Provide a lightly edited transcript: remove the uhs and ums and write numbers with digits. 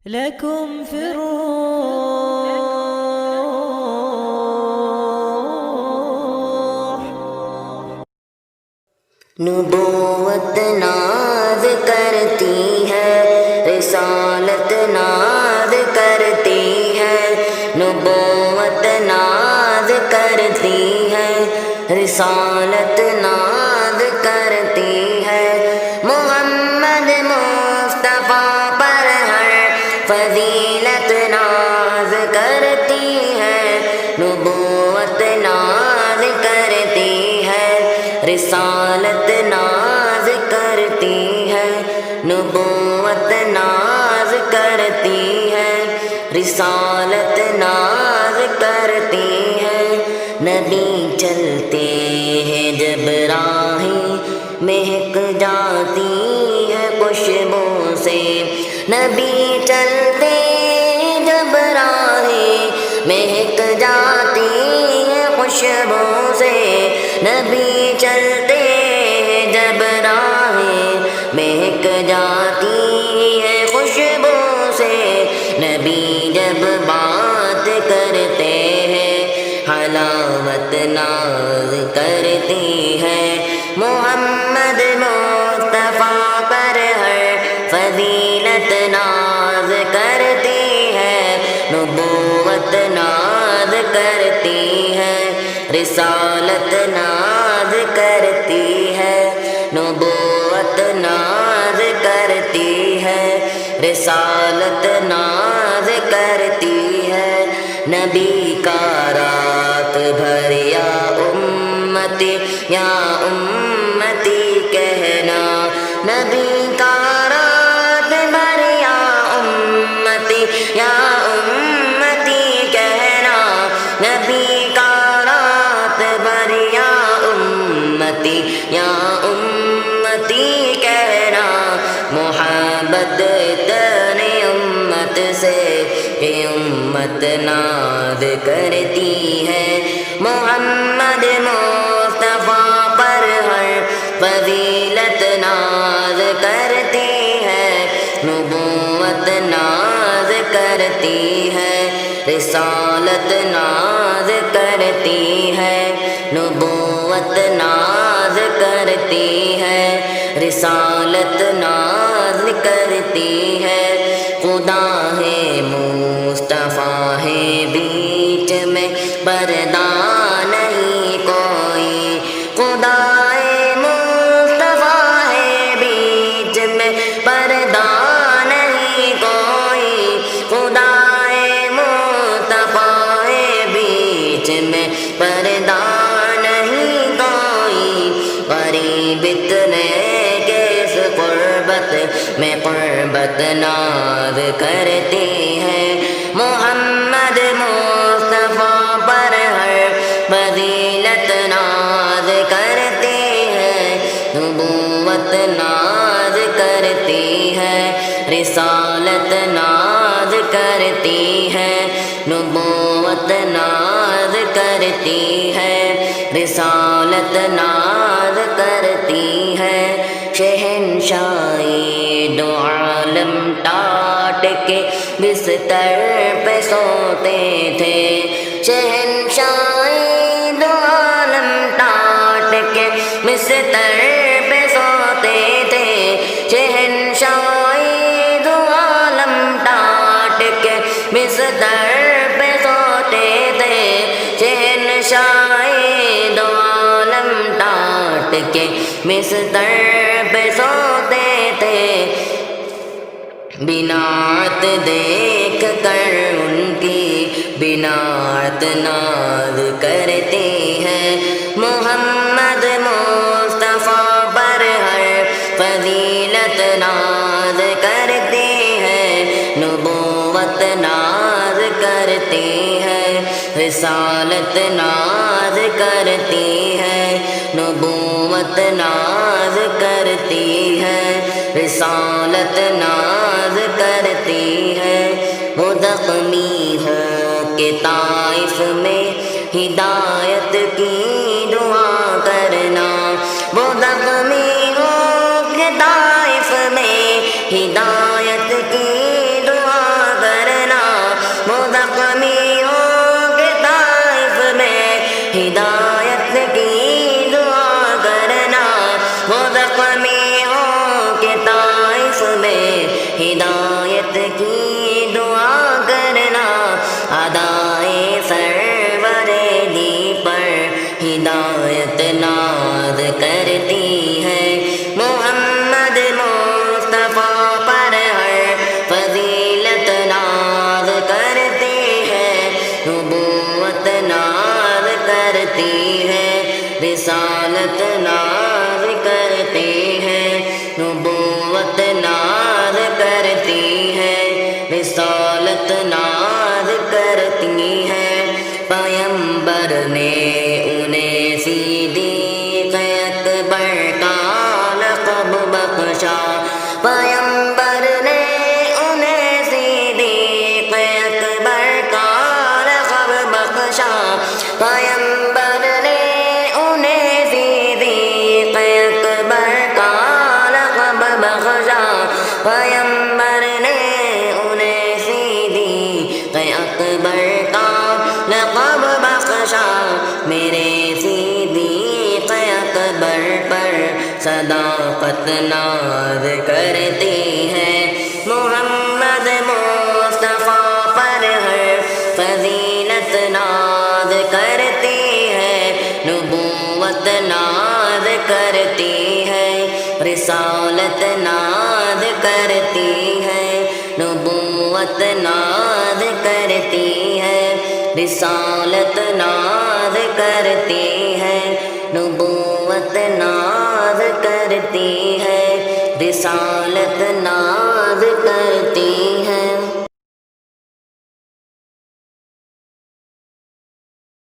لكم في الروح نبوت ناز کرتی ہے، رسالت ناز کرتی ہے، نبوت ناز کرتی ہے، رسالت ناز کرتی ہے، محمد مصطفیٰ پر ہر فضیلت ناز کرتی ہے، نبوت ناز کرتی ہے، رسالت ناز کرتی ہے، نبوت ناز کرتی ہے، رسالت ناز کرتی ہے، نبی چلتے ہیں جب راہیں مہک جاتی ہے خوشبو سے، نبی چلتے جب راہیں مہک جاتی ہے خوشبو سے، نبی چلتے جب راہیں مہک جاتی ہے خوشبو سے، نبی جب بات کرتے ہیں حلاوت ناز کرتی ہے، محمد مصطفیٰ پر ہر فضیلت ناز کرتی ہے، نبوت ناز کرتی ہے، رسالت ناز کرتی ہے، نبوت ناز کرتی ہے، رسالت ناز کرتی ہے، نبی کا رات بھر یا امتی یا امتی کہنا، نبی کا رات بھر یا امتی یا امتی کہنا، نبی کا رات بھر یا امتی یا امتی کہنا، محبت اتنی امت سے کہ امت ناز کرتی ہے، محمد مصطفیٰ پر ہر فضیلت ناز کرتی ہے، نبوت ناز کرتی ہے، رسالت ناز کرتی ہے، نبوت ناز کرتی ہے، رسالت ناز کرتی ہے، خدا ہے مصطفیٰ ہے بیچ میں پردہ نہیں کوئی، خدا ہے مصطفیٰ ہے بیچ میں پردہ نہیں کوئی، خدا ہے مصطفیٰ ہے بیچ میں پردہ نہیں کوئی، قریب اتنے کہ اس قربت میں قربت ناز کرتی ہے، محمد مصطفیٰ پر ہر فضیلت ناز کرتی ہے، نبوت ناز کرتی ہے، رسالت ناز کرتی ہے، نبوت ناز کرتی ہے، رسالت ناز کرتی ہے، شہنشاہی دو عالم ٹاٹ کے بستر پہ سوتے تھے، شہنشاہی دو عالم ٹاٹ کے بستر پہ سوتے تھے، شہنشاہی دو عالم ٹاٹ کے بستر پہ سوتے تھے، شہنشاہی دو عالم ٹاٹ کے بستر پہ سوتے تھے، بنات دیکھ کر ان کی بنات ناز کرتی ہے، محمد مصطفیٰ پر ہر فضیلت ناز کرتی ہے، نبوت ناز کرتی ہے، رسالت ناز کرتی ہے، نبوت ناز کرتی ہے، رسالت ناز کرتی ہے، وہ زخمی ہو کہ طائف میں ہدایت کی دعا کرنا، وہ زخمی ہو کہ طائف میں ہدایت کی دعا کی دعا کرنا، ادائے سرور دی پر ہدایت ناز کرتی ہے، محمد مصطفیٰ پر ہر فضیلت ناز کرتی ہے، نبوت ناز کرتی ہے، رسالت ناز کرتی ہے، نبوت ناز کرتی ہے، رسالت ناز کرتی ہے۔ پیغمبر نے انہیں صدیق اکبر کا لقب بخشا، پیغمبر نے انہیں صدیق اکبر کا لقب بخشا، پیغمبر نے انہیں صدیق اکبر کا لقب بخشا، پیغمبر نے انہیں صدیق اکبر کا لقب بخشا۔ میرے صدیق اکبر پر صداقت ناز کرتی ہے، محمد مصطفیٰ پر ہر فضیلت ناز کرتی ہے، نبوت ناز کرتی ہے، رسالت ناز کرتی ہے، نبوت ناز کرتی ہے، رسالت ناز کرتی ہے، نبوت ناز کرتی ہے، رسالت ناز کرتی ہے۔